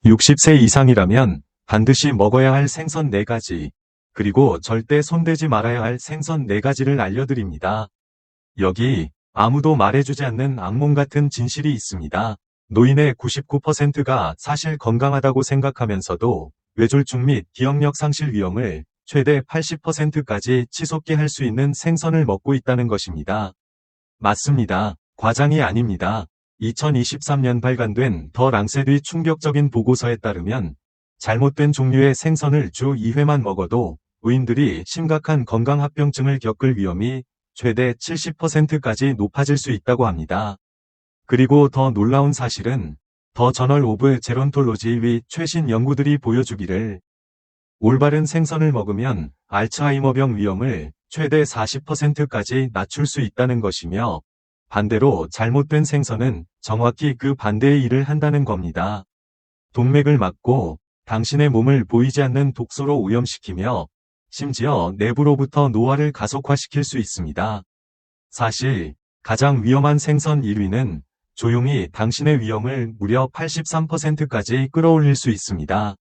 60세 이상이라면 반드시 먹어야 할 생선 4가지, 그리고 절대 손대지 말아야 할 생선 4가지를 알려드립니다. 여기 아무도 말해주지 않는 악몽 같은 진실이 있습니다. 노인의 99%가 사실 건강하다고 생각하면서도 뇌졸중 및 기억력 상실 위험을 최대 80%까지 치솟게 할 수 있는 생선을 먹고 있다는 것입니다. 맞습니다. 과장이 아닙니다. 2023년 발간된 더 랑셋의 충격적인 보고서에 따르면 잘못된 종류의 생선을 주 2회만 먹어도 노인들이 심각한 건강합병증을 겪을 위험이 최대 70%까지 높아질 수 있다고 합니다. 그리고 더 놀라운 사실은 더 저널 오브 제론톨로지의 최신 연구들이 보여주기를 올바른 생선을 먹으면 알츠하이머병 위험을 최대 40%까지 낮출 수 있다는 것이며, 반대로 잘못된 생선은 정확히 그 반대의 일을 한다는 겁니다. 동맥을 막고 당신의 몸을 보이지 않는 독소로 오염시키며 심지어 내부로부터 노화를 가속화시킬 수 있습니다. 사실 가장 위험한 생선 1위는 조용히 당신의 위험을 무려 83%까지 끌어올릴 수 있습니다.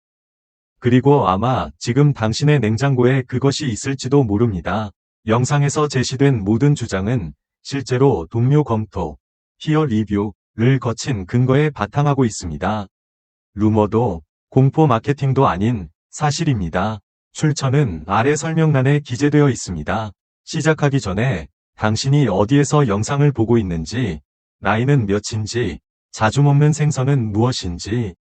그리고 아마 지금 당신의 냉장고에 그것이 있을지도 모릅니다. 영상에서 제시된 모든 주장은 실제로 동료 검토, 피어 리뷰를 거친 근거에 바탕하고 있습니다. 루머도 공포 마케팅도 아닌 사실입니다. 출처는 아래 설명란에 기재되어 있습니다. 시작하기 전에 당신이 어디에서 영상을 보고 있는지, 나이는 몇인지, 자주 먹는 생선은 무엇인지,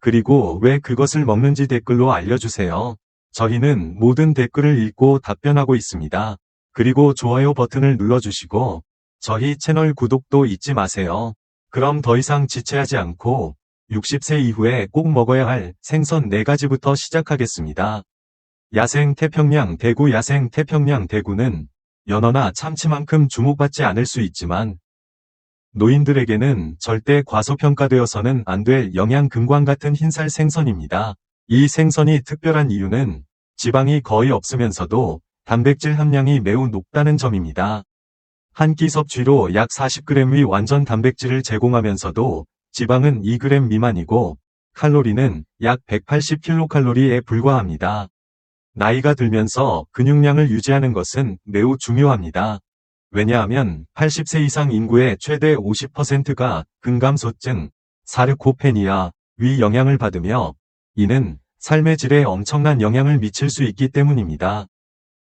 그리고 왜 그것을 먹는지 댓글로 알려주세요. 저희는 모든 댓글을 읽고 답변하고 있습니다. 그리고 좋아요 버튼을 눌러주시고 저희 채널 구독도 잊지 마세요. 그럼 더 이상 지체하지 않고 60세 이후에 꼭 먹어야 할 생선 4가지부터 시작하겠습니다. 야생 태평양 대구. 야생 태평양 대구는 연어나 참치만큼 주목받지 않을 수 있지만 노인들에게는 절대 과소평가되어서는 안 될 영양금광 같은 흰살 생선입니다. 이 생선이 특별한 이유는 지방이 거의 없으면서도 단백질 함량이 매우 높다는 점입니다. 한 끼 섭취로 약 40g의 완전 단백질을 제공하면서도 지방은 2g 미만이고 칼로리는 약 180kcal에 불과합니다. 나이가 들면서 근육량을 유지하는 것은 매우 중요합니다. 왜냐하면 80세 이상 인구의 최대 50%가 근감소증, 사르코페니아, 위 영향을 받으며 이는 삶의 질에 엄청난 영향을 미칠 수 있기 때문입니다.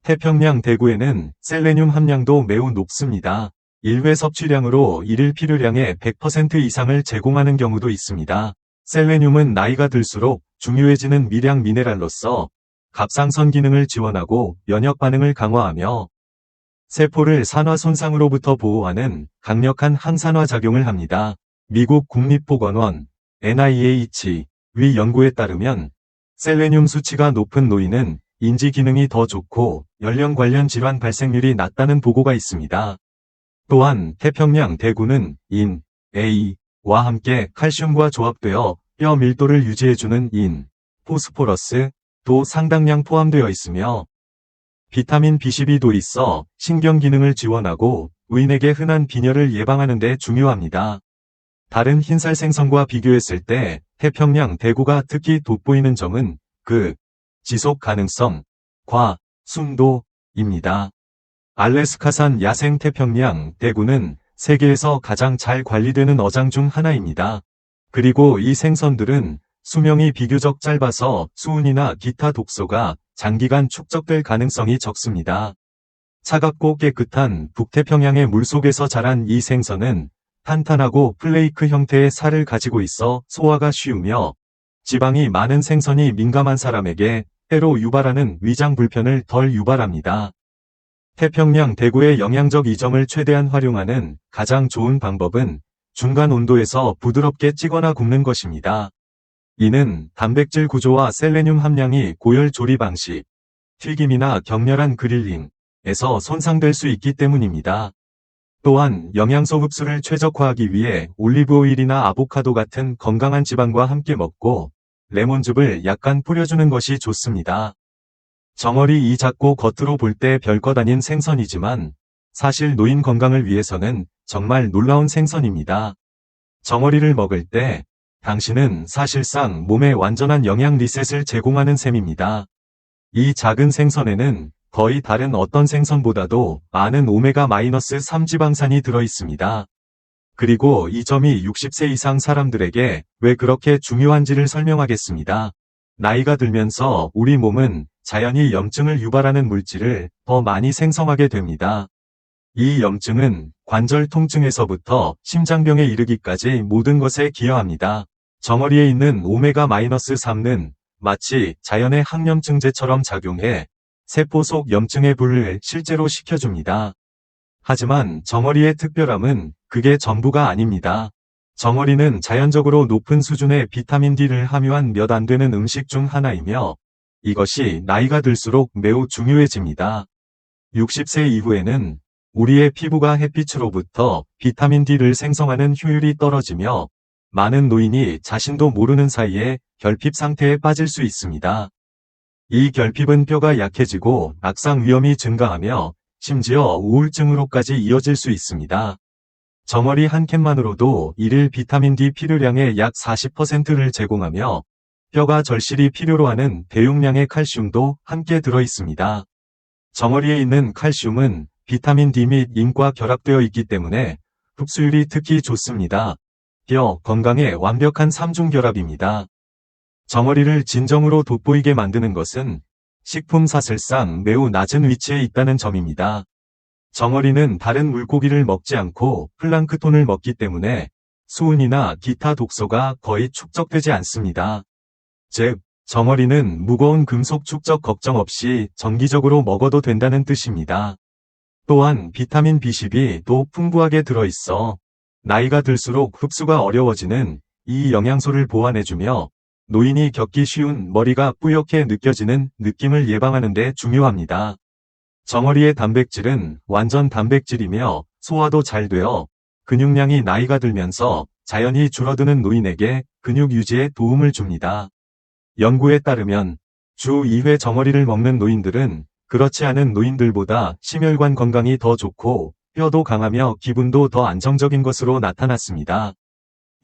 태평양 대구에는 셀레늄 함량도 매우 높습니다. 1회 섭취량으로 1일 필요량의 100% 이상을 제공하는 경우도 있습니다. 셀레늄은 나이가 들수록 중요해지는 미량 미네랄로서 갑상선 기능을 지원하고 면역 반응을 강화하며 세포를 산화 손상으로부터 보호하는 강력한 항산화 작용을 합니다. 미국 국립보건원 NIH 위 연구에 따르면 셀레늄 수치가 높은 노인은 인지 기능이 더 좋고 연령 관련 질환 발생률이 낮다는 보고가 있습니다. 또한 태평양 대구는 인, A와 함께 칼슘과 조합되어 뼈 밀도를 유지해주는 인, 포스포러스도 상당량 포함되어 있으며 비타민 B12도 있어 신경 기능을 지원하고 노인에게 흔한 빈혈을 예방하는 데 중요합니다. 다른 흰살 생선과 비교했을 때 태평양 대구가 특히 돋보이는 점은 그 지속 가능성과 순도입니다. 알래스카산 야생 태평양 대구는 세계에서 가장 잘 관리되는 어장 중 하나입니다. 그리고 이 생선들은 수명이 비교적 짧아서 수은이나 기타 독소가 장기간 축적될 가능성이 적습니다. 차갑고 깨끗한 북태평양의 물속에서 자란 이 생선은 탄탄하고 플레이크 형태의 살을 가지고 있어 소화가 쉬우며 지방이 많은 생선이 민감한 사람에게 때로 유발하는 위장 불편을 덜 유발합니다. 태평양 대구의 영양적 이점을 최대한 활용하는 가장 좋은 방법은 중간 온도에서 부드럽게 찌거나 굽는 것입니다. 이는 단백질 구조와 셀레늄 함량이 고열 조리 방식, 튀김이나 격렬한 그릴링에서 손상될 수 있기 때문입니다. 또한 영양소 흡수를 최적화하기 위해 올리브오일이나 아보카도 같은 건강한 지방과 함께 먹고 레몬즙을 약간 뿌려주는 것이 좋습니다. 정어리 이 작고 겉으로 볼 때 별것 아닌 생선이지만 사실 노인 건강을 위해서는 정말 놀라운 생선입니다. 정어리를 먹을 때 당신은 사실상 몸에 완전한 영양 리셋을 제공하는 셈입니다. 이 작은 생선에는 거의 다른 어떤 생선보다도 많은 오메가-3 지방산이 들어있습니다. 그리고 이 점이 60세 이상 사람들에게 왜 그렇게 중요한지를 설명하겠습니다. 나이가 들면서 우리 몸은 자연히 염증을 유발하는 물질을 더 많이 생성하게 됩니다. 이 염증은 관절 통증에서부터 심장병에 이르기까지 모든 것에 기여합니다. 정어리에 있는 오메가-3는 마치 자연의 항염증제처럼 작용해 세포 속 염증의 분을 실제로 식혀줍니다. 하지만 정어리의 특별함은 그게 전부가 아닙니다. 정어리는 자연적으로 높은 수준의 비타민 D를 함유한 몇 안 되는 음식 중 하나이며 이것이 나이가 들수록 매우 중요해집니다. 60세 이후에는 우리의 피부가 햇빛으로부터 비타민 D를 생성하는 효율이 떨어지며 많은 노인이 자신도 모르는 사이에 결핍 상태에 빠질 수 있습니다. 이 결핍은 뼈가 약해지고 낙상 위험이 증가하며 심지어 우울증으로까지 이어질 수 있습니다. 정어리 한 캔만으로도 일일 비타민 D 필요량의 약 40%를 제공하며 뼈가 절실히 필요로 하는 대용량의 칼슘도 함께 들어있습니다. 정어리에 있는 칼슘은 비타민 D 및 인과 결합되어 있기 때문에 흡수율이 특히 좋습니다. 뼈 건강에 완벽한 3중 결합입니다. 정어리를 진정으로 돋보이게 만드는 것은 식품 사슬상 매우 낮은 위치에 있다는 점입니다. 정어리는 다른 물고기를 먹지 않고 플랑크톤을 먹기 때문에 수은이나 기타 독소가 거의 축적되지 않습니다. 즉, 정어리는 무거운 금속 축적 걱정 없이 정기적으로 먹어도 된다는 뜻입니다. 또한 비타민 B12도 풍부하게 들어있어 나이가 들수록 흡수가 어려워지는 이 영양소를 보완해주며 노인이 겪기 쉬운 머리가 뿌옇게 느껴지는 느낌을 예방하는 데 중요합니다. 정어리의 단백질은 완전 단백질이며 소화도 잘 되어 근육량이 나이가 들면서 자연히 줄어드는 노인에게 근육 유지에 도움을 줍니다. 연구에 따르면 주 2회 정어리를 먹는 노인들은 그렇지 않은 노인들보다 심혈관 건강이 더 좋고 뼈도 강하며 기분도 더 안정적인 것으로 나타났습니다.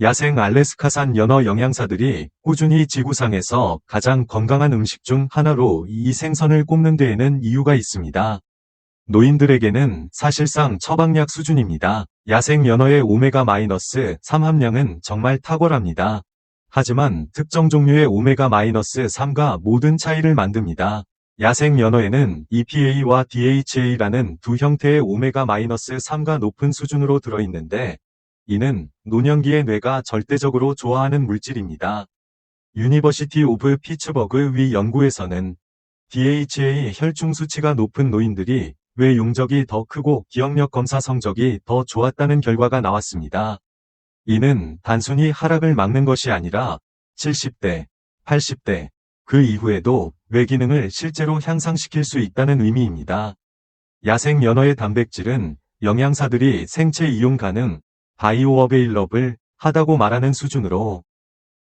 야생 알래스카산 연어 영양사들이 꾸준히 지구상에서 가장 건강한 음식 중 하나로 이 생선을 꼽는 데에는 이유가 있습니다. 노인들에게는 사실상 처방약 수준입니다. 야생 연어의 오메가-3 함량은 정말 탁월합니다. 하지만 특정 종류의 오메가-3가 모든 차이를 만듭니다. 야생 연어에는 EPA와 DHA라는 두 형태의 오메가-3가 높은 수준으로 들어있는데 이는 노년기의 뇌가 절대적으로 좋아하는 물질입니다. 유니버시티 오브 피츠버그 위 연구에서는 DHA 혈중 수치가 높은 노인들이 뇌 용적이 더 크고 기억력 검사 성적이 더 좋았다는 결과가 나왔습니다. 이는 단순히 하락을 막는 것이 아니라 70대, 80대, 그 이후에도 뇌 기능을 실제로 향상시킬 수 있다는 의미입니다. 야생 연어의 단백질은 영양사들이 생체 이용 가능, 바이오어베일러블 하다고 말하는 수준으로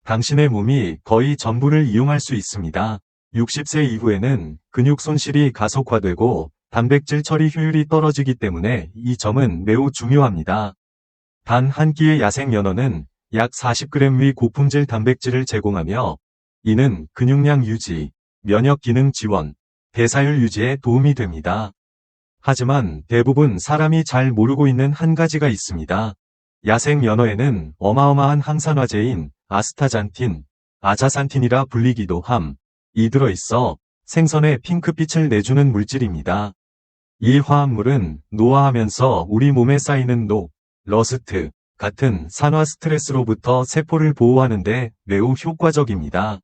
당신의 몸이 거의 전부를 이용할 수 있습니다. 60세 이후에는 근육 손실이 가속화되고 단백질 처리 효율이 떨어지기 때문에 이 점은 매우 중요합니다. 단 한 끼의 야생 연어는 약 40g 의 고품질 단백질을 제공하며 이는 근육량 유지, 면역 기능 지원, 대사율 유지에 도움이 됩니다. 하지만 대부분 사람이 잘 모르고 있는 한 가지가 있습니다. 야생 연어에는 어마어마한 항산화제인 아스타잔틴, 아자산틴이라 불리기도 함이 들어있어 생선에 핑크빛을 내주는 물질입니다. 이 화합물은 노화하면서 우리 몸에 쌓이는 녹, 러스트 같은 산화 스트레스로부터 세포를 보호하는 데 매우 효과적입니다.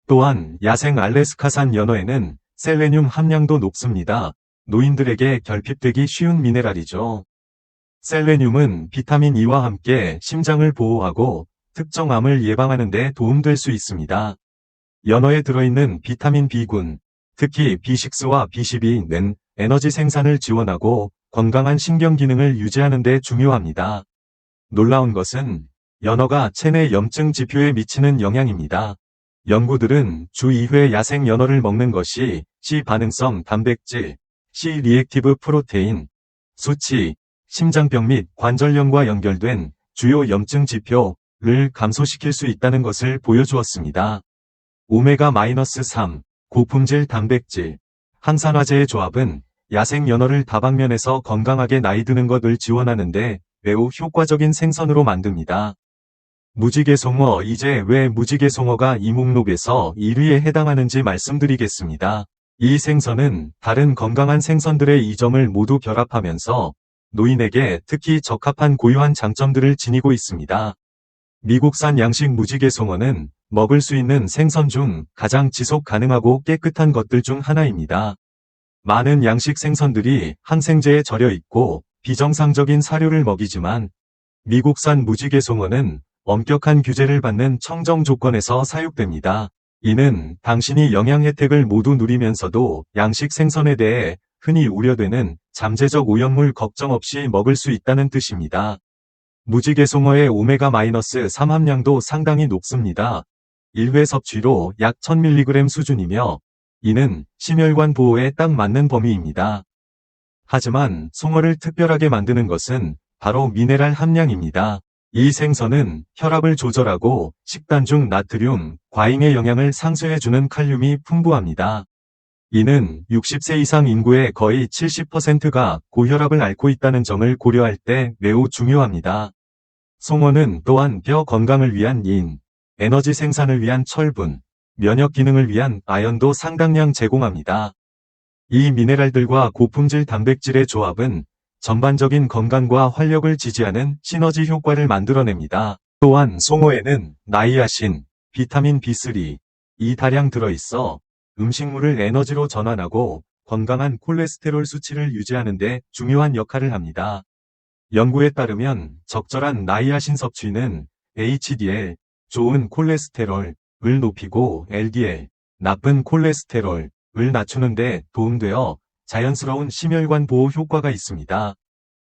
또한 야생 알래스카산 연어에는 셀레늄 함량도 높습니다. 노인들에게 결핍되기 쉬운 미네랄이죠. 셀레늄은 비타민 E와 함께 심장을 보호하고 특정 암을 예방하는 데 도움될 수 있습니다. 연어에 들어있는 비타민 B군, 특히 B6와 B12는 에너지 생산을 지원하고 건강한 신경 기능을 유지하는 데 중요합니다. 놀라운 것은 연어가 체내 염증 지표에 미치는 영향입니다. 연구들은 주 2회 야생 연어를 먹는 것이 C 반응성 단백질, C 리액티브 프로테인, 수치, 심장병 및 관절염과 연결된 주요 염증 지표 를 감소시킬 수 있다는 것을 보여주었습니다. 오메가-3, 고품질 단백질, 항산화제의 조합은 야생 연어를 다방면에서 건강하게 나이 드는 것을 지원하는데 매우 효과적인 생선으로 만듭니다. 무지개송어. 이제 왜 무지개송어가 이 목록에서 1위에 해당하는지 말씀드리겠습니다. 이 생선은 다른 건강한 생선들의 이점을 모두 결합하면서 노인에게 특히 적합한 고유한 장점들을 지니고 있습니다. 미국산 양식 무지개송어는 먹을 수 있는 생선 중 가장 지속 가능하고 깨끗한 것들 중 하나입니다. 많은 양식 생선들이 항생제에 절여 있고 비정상적인 사료를 먹이지만 미국산 무지개송어는 엄격한 규제를 받는 청정 조건에서 사육됩니다. 이는 당신이 영양 혜택을 모두 누리면서도 양식 생선에 대해 흔히 우려되는 잠재적 오염물 걱정 없이 먹을 수 있다는 뜻입니다. 무지개송어의 오메가-3 함량도 상당히 높습니다. 1회 섭취로 약 1000mg 수준이며 이는 심혈관 보호에 딱 맞는 범위입니다. 하지만 송어를 특별하게 만드는 것은 바로 미네랄 함량입니다. 이 생선은 혈압을 조절하고 식단 중 나트륨, 과잉의 영양을 상쇄해주는 칼륨이 풍부합니다. 이는 60세 이상 인구의 거의 70%가 고혈압을 앓고 있다는 점을 고려할 때 매우 중요합니다. 송어는 또한 뼈 건강을 위한 인, 에너지 생산을 위한 철분, 면역 기능을 위한 아연도 상당량 제공합니다. 이 미네랄들과 고품질 단백질의 조합은 전반적인 건강과 활력을 지지하는 시너지 효과를 만들어냅니다. 또한 송어에는 나이아신, 비타민 B3, 이 다량 들어있어 음식물을 에너지로 전환하고 건강한 콜레스테롤 수치를 유지하는 데 중요한 역할을 합니다. 연구에 따르면 적절한 나이아신 섭취는 HDL, 좋은 콜레스테롤을 높이고 LDL, 나쁜 콜레스테롤을 낮추는 데 도움되어 자연스러운 심혈관 보호 효과가 있습니다.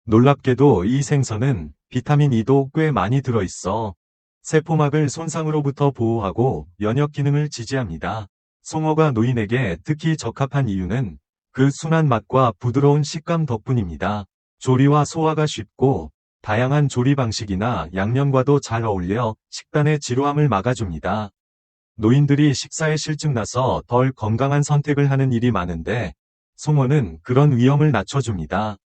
놀랍게도 이 생선은 비타민 E도 꽤 많이 들어있어 세포막을 손상으로부터 보호하고 면역 기능을 지지합니다. 송어가 노인에게 특히 적합한 이유는 그 순한 맛과 부드러운 식감 덕분입니다. 조리와 소화가 쉽고 다양한 조리 방식이나 양념과도 잘 어울려 식단의 지루함을 막아줍니다. 노인들이 식사에 실증나서 덜 건강한 선택을 하는 일이 많은데 송어는 그런 위험을 낮춰줍니다.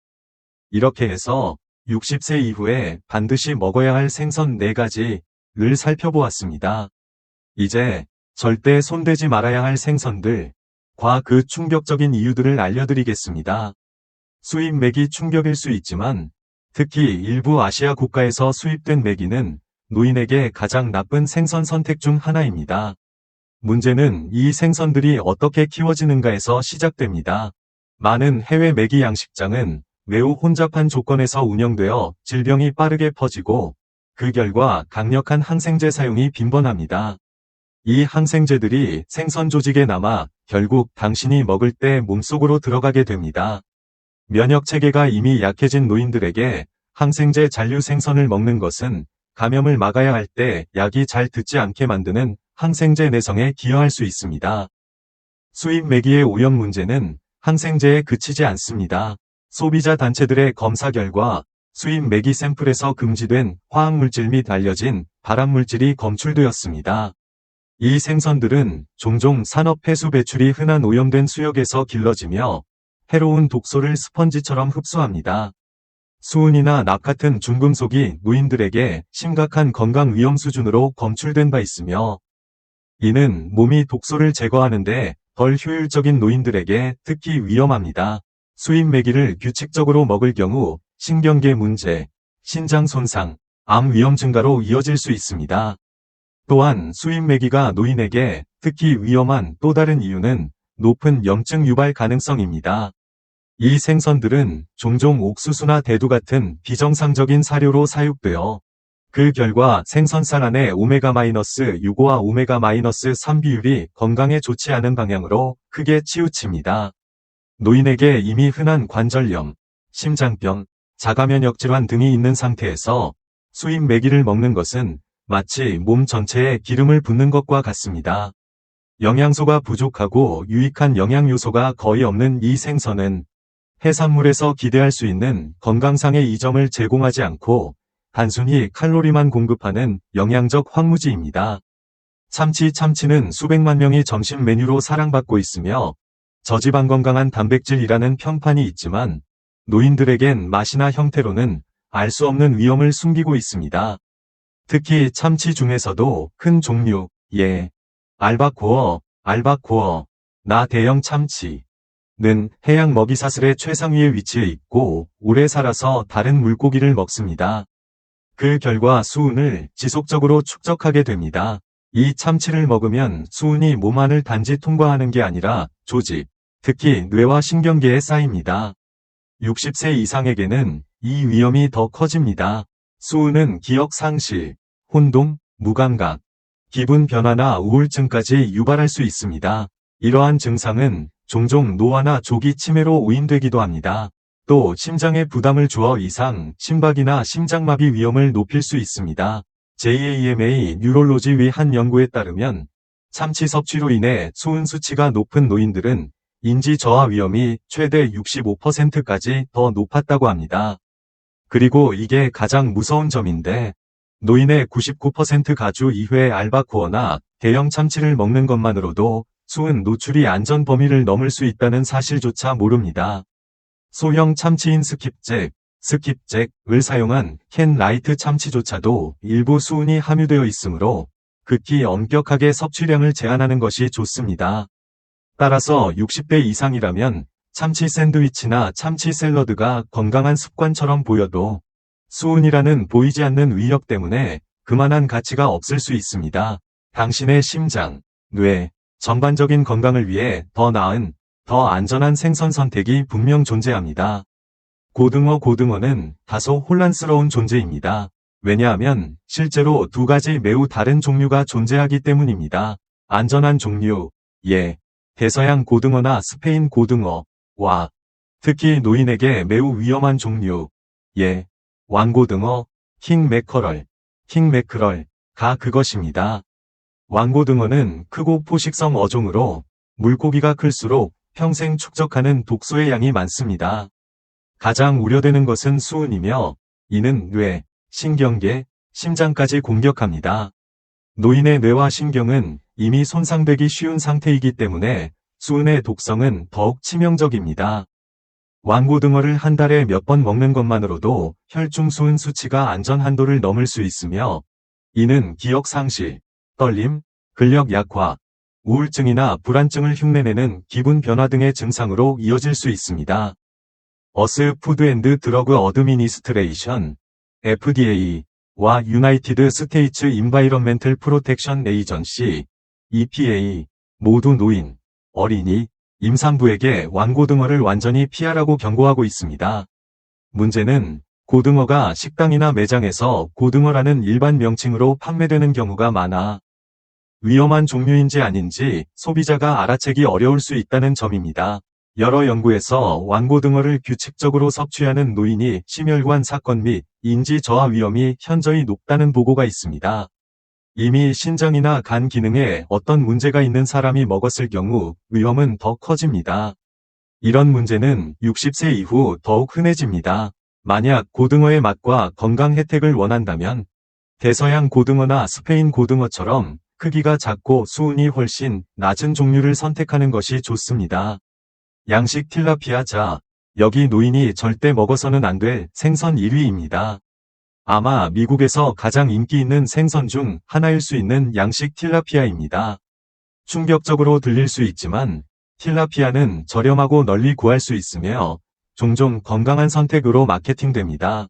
이렇게 해서 60세 이후에 반드시 먹어야 할 생선 4가지를 살펴보았습니다. 이제 절대 손대지 말아야 할 생선들과 그 충격적인 이유들을 알려드리겠습니다. 수입 메기 충격일 수 있지만 특히 일부 아시아 국가에서 수입된 메기는 노인에게 가장 나쁜 생선 선택 중 하나입니다. 문제는 이 생선들이 어떻게 키워지는가에서 시작됩니다. 많은 해외 메기 양식장은 매우 혼잡한 조건에서 운영되어 질병이 빠르게 퍼지고 그 결과 강력한 항생제 사용이 빈번합니다. 이 항생제들이 생선 조직에 남아 결국 당신이 먹을 때 몸속으로 들어가게 됩니다. 면역 체계가 이미 약해진 노인들에게 항생제 잔류 생선을 먹는 것은 감염을 막아야 할 때 약이 잘 듣지 않게 만드는 항생제 내성에 기여할 수 있습니다. 수입 메기의 오염 문제는 항생제에 그치지 않습니다. 소비자 단체들의 검사 결과 수입 메기 샘플에서 금지된 화학물질 및 알려진 발암물질이 검출되었습니다. 이 생선들은 종종 산업 폐수 배출이 흔한 오염된 수역에서 길러지며 해로운 독소를 스펀지처럼 흡수합니다. 수은이나 납 같은 중금속이 노인들에게 심각한 건강 위험 수준으로 검출된 바 있으며 이는 몸이 독소를 제거하는데 덜 효율적인 노인들에게 특히 위험합니다. 수입 메기를 규칙적으로 먹을 경우 신경계 문제, 신장 손상, 암 위험 증가로 이어질 수 있습니다. 또한 수입 메기가 노인에게 특히 위험한 또 다른 이유는 높은 염증 유발 가능성입니다. 이 생선들은 종종 옥수수나 대두 같은 비정상적인 사료로 사육되어 그 결과 생선살 안의 오메가-6와 오메가-3 비율이 건강에 좋지 않은 방향으로 크게 치우칩니다. 노인에게 이미 흔한 관절염, 심장병, 자가면역 질환 등이 있는 상태에서 수입 메기를 먹는 것은 마치 몸 전체에 기름을 붓는 것과 같습니다. 영양소가 부족하고 유익한 영양 요소가 거의 없는 이 생선은 해산물에서 기대할 수 있는 건강상의 이점을 제공하지 않고 단순히 칼로리만 공급하는 영양적 황무지입니다. 참치는 수백만 명이 점심 메뉴로 사랑받고 있으며 저지방 건강한 단백질이라는 평판이 있지만 노인들에겐 맛이나 형태로는 알 수 없는 위험을 숨기고 있습니다. 특히 참치 중에서도 큰 종류, 알바코어, 나 대형 참치는 해양 먹이사슬의 최상위에 위치해 있고 오래 살아서 다른 물고기를 먹습니다. 그 결과 수은을 지속적으로 축적하게 됩니다. 이 참치를 먹으면 수은이 몸 안을 단지 통과하는 게 아니라 조직, 특히 뇌와 신경계에 쌓입니다. 60세 이상에게는 이 위험이 더 커집니다. 수은은 기억 상실, 혼동, 무감각, 기분 변화나 우울증까지 유발할 수 있습니다. 이러한 증상은 종종 노화나 조기 치매로 오인되기도 합니다. 또 심장에 부담을 주어 이상, 심박이나 심장마비 위험을 높일 수 있습니다. JAMA 뉴럴로지의 한 연구에 따르면 참치 섭취로 인해 수은 수치가 높은 노인들은 인지 저하 위험이 최대 65%까지 더 높았다고 합니다. 그리고 이게 가장 무서운 점인데 노인의 99% 가주 이외의 알바코어나 대형 참치를 먹는 것만으로도 수은 노출이 안전 범위를 넘을 수 있다는 사실조차 모릅니다. 소형 참치인 스킵잭을 사용한 캔 라이트 참치조차도 일부 수은이 함유되어 있으므로 극히 엄격하게 섭취량을 제한하는 것이 좋습니다. 따라서 60대 이상이라면 참치 샌드위치나 참치 샐러드가 건강한 습관처럼 보여도 수은이라는 보이지 않는 위력 때문에 그만한 가치가 없을 수 있습니다. 당신의 심장, 뇌, 전반적인 건강을 위해 더 나은, 더 안전한 생선 선택이 분명 존재합니다. 고등어는 다소 혼란스러운 존재입니다. 왜냐하면 실제로 두 가지 매우 다른 종류가 존재하기 때문입니다. 안전한 종류, 대서양 고등어나 스페인 고등어와 특히 노인에게 매우 위험한 종류, 왕고등어, 킹매커럴가 그것입니다. 왕고등어는 크고 포식성 어종으로 물고기가 클수록 평생 축적하는 독소의 양이 많습니다. 가장 우려되는 것은 수은이며 이는 뇌, 신경계, 심장까지 공격합니다. 노인의 뇌와 신경은 이미 손상되기 쉬운 상태이기 때문에 수은의 독성은 더욱 치명적입니다. 왕고등어를 한 달에 몇 번 먹는 것만으로도 혈중 수은 수치가 안전 한도를 넘을 수 있으며 이는 기억 상실, 떨림, 근력 약화, 우울증이나 불안증을 흉내내는 기분 변화 등의 증상으로 이어질 수 있습니다. 어스 푸드 앤드 드러그 어드미니스트레이션 FDA와 유나이티드 스테이츠 인바이런멘털 프로텍션 에이전시 EPA 모두 노인, 어린이, 임산부에게 왕고등어를 완전히 피하라고 경고하고 있습니다. 문제는 고등어가 식당이나 매장에서 고등어라는 일반 명칭으로 판매되는 경우가 많아 위험한 종류인지 아닌지 소비자가 알아채기 어려울 수 있다는 점입니다. 여러 연구에서 왕고등어를 규칙적으로 섭취하는 노인이 심혈관 사건 및 인지 저하 위험이 현저히 높다는 보고가 있습니다. 이미 신장이나 간 기능에 어떤 문제가 있는 사람이 먹었을 경우 위험은 더 커집니다. 이런 문제는 60세 이후 더욱 흔해집니다. 만약 고등어의 맛과 건강 혜택을 원한다면 대서양 고등어나 스페인 고등어처럼 크기가 작고 수은이 훨씬 낮은 종류를 선택하는 것이 좋습니다. 양식 틸라피아 여기 노인이 절대 먹어서는 안 될 생선 1위입니다. 아마 미국에서 가장 인기 있는 생선 중 하나일 수 있는 양식 틸라피아입니다. 충격적으로 들릴 수 있지만 틸라피아는 저렴하고 널리 구할 수 있으며 종종 건강한 선택으로 마케팅됩니다.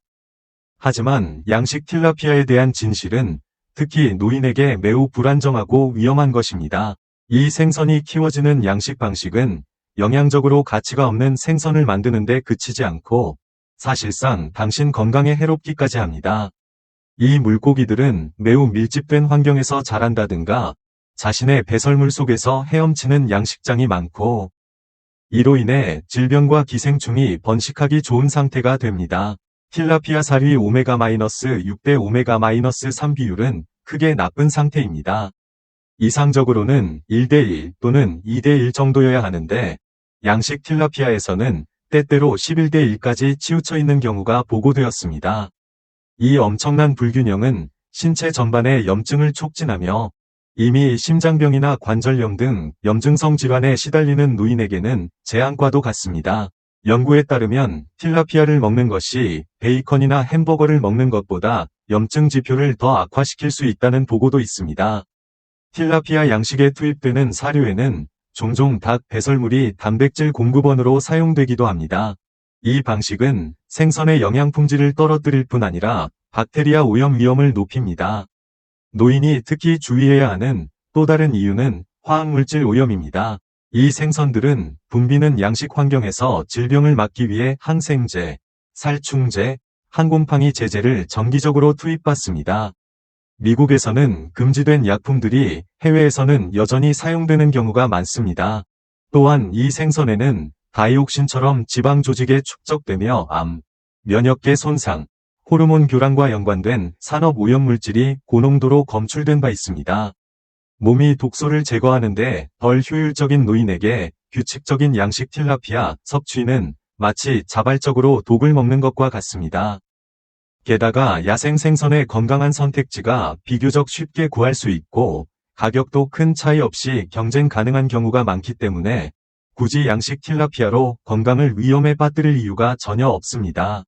하지만 양식 틸라피아에 대한 진실은 특히 노인에게 매우 불안정하고 위험한 것입니다. 이 생선이 키워지는 양식 방식은 영양적으로 가치가 없는 생선을 만드는 데 그치지 않고 사실상 당신 건강에 해롭기까지 합니다. 이 물고기들은 매우 밀집된 환경에서 자란다든가 자신의 배설물 속에서 헤엄치는 양식장이 많고 이로 인해 질병과 기생충이 번식하기 좋은 상태가 됩니다. 틸라피아 살이 오메가-6대 오메가-3 비율은 크게 나쁜 상태입니다. 이상적으로는 1대1 또는 2대1 정도여야 하는데 양식 틸라피아에서는 때때로 11대1까지 치우쳐 있는 경우가 보고되었습니다. 이 엄청난 불균형은 신체 전반의 염증을 촉진하며 이미 심장병이나 관절염 등 염증성 질환에 시달리는 노인에게는 재앙과도 같습니다. 연구에 따르면 틸라피아를 먹는 것이 베이컨이나 햄버거를 먹는 것보다 염증 지표를 더 악화시킬 수 있다는 보고도 있습니다. 틸라피아 양식에 투입되는 사료에는 종종 닭 배설물이 단백질 공급원으로 사용되기도 합니다. 이 방식은 생선의 영양 품질을 떨어뜨릴 뿐 아니라 박테리아 오염 위험을 높입니다. 노인이 특히 주의해야 하는 또 다른 이유는 화학물질 오염입니다. 이 생선들은 붐비는 양식 환경에서 질병을 막기 위해 항생제, 살충제, 항곰팡이 제제를 정기적으로 투입받습니다. 미국에서는 금지된 약품들이 해외에서는 여전히 사용되는 경우가 많습니다. 또한 이 생선에는 다이옥신처럼 지방 조직에 축적되며 암, 면역계 손상, 호르몬 교란과 연관된 산업 오염물질이 고농도로 검출된 바 있습니다. 몸이 독소를 제거하는데 덜 효율적인 노인에게 규칙적인 양식 틸라피아 섭취는 마치 자발적으로 독을 먹는 것과 같습니다. 게다가 야생 생선의 건강한 선택지가 비교적 쉽게 구할 수 있고 가격도 큰 차이 없이 경쟁 가능한 경우가 많기 때문에 굳이 양식 틸라피아로 건강을 위험에 빠뜨릴 이유가 전혀 없습니다.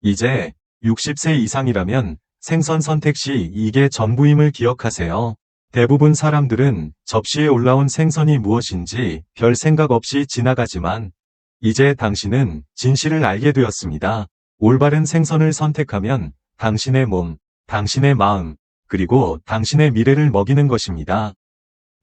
이제 60세 이상이라면 생선 선택 시 이게 전부임을 기억하세요. 대부분 사람들은 접시에 올라온 생선이 무엇인지 별 생각 없이 지나가지만 이제 당신은 진실을 알게 되었습니다. 올바른 생선을 선택하면 당신의 몸, 당신의 마음, 그리고 당신의 미래를 먹이는 것입니다.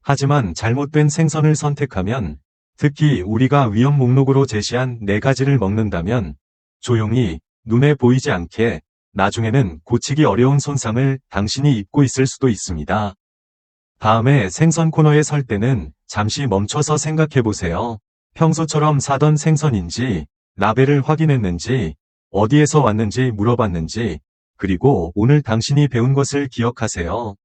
하지만 잘못된 생선을 선택하면, 특히 우리가 위험 목록으로 제시한 4가지를 먹는다면 조용히 눈에 보이지 않게 나중에는 고치기 어려운 손상을 당신이 입고 있을 수도 있습니다. 다음에 생선 코너에 설 때는 잠시 멈춰서 생각해 보세요. 평소처럼 사던 생선인지, 라벨을 확인했는지, 어디에서 왔는지 물어봤는지, 그리고 오늘 당신이 배운 것을 기억하세요.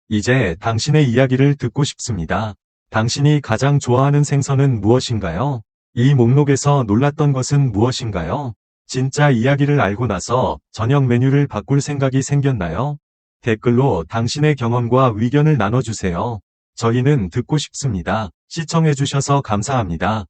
이제 당신의 이야기를 듣고 싶습니다. 당신이 가장 좋아하는 생선은 무엇인가요? 이 목록에서 놀랐던 것은 무엇인가요? 진짜 이야기를 알고 나서 저녁 메뉴를 바꿀 생각이 생겼나요? 댓글로 당신의 경험과 의견을 나눠주세요. 저희는 듣고 싶습니다. 시청해주셔서 감사합니다.